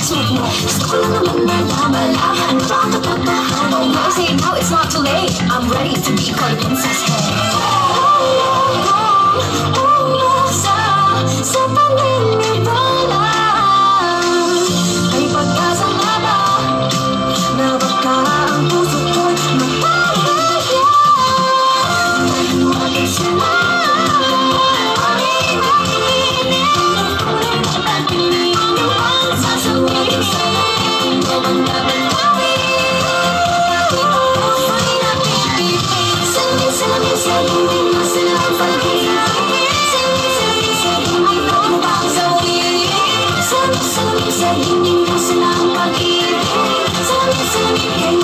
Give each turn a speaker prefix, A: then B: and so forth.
A: suot mo. Gusto ko lang naman malaman ano ba ang katotohanan mo. Say it now, it's not too late. I'm ready to be called princess. Sa paniniwala ay pag-asa nga ba na baka ang puso ko'y mapapaya. Nagmamagin sila paniniwala ang sasabihin mo bang dapat gawin. Ako'y napipipin salamin sa hindi mo silang pag-ibig. Salamin sa hindi mo silang pag-ibig. Salamin kay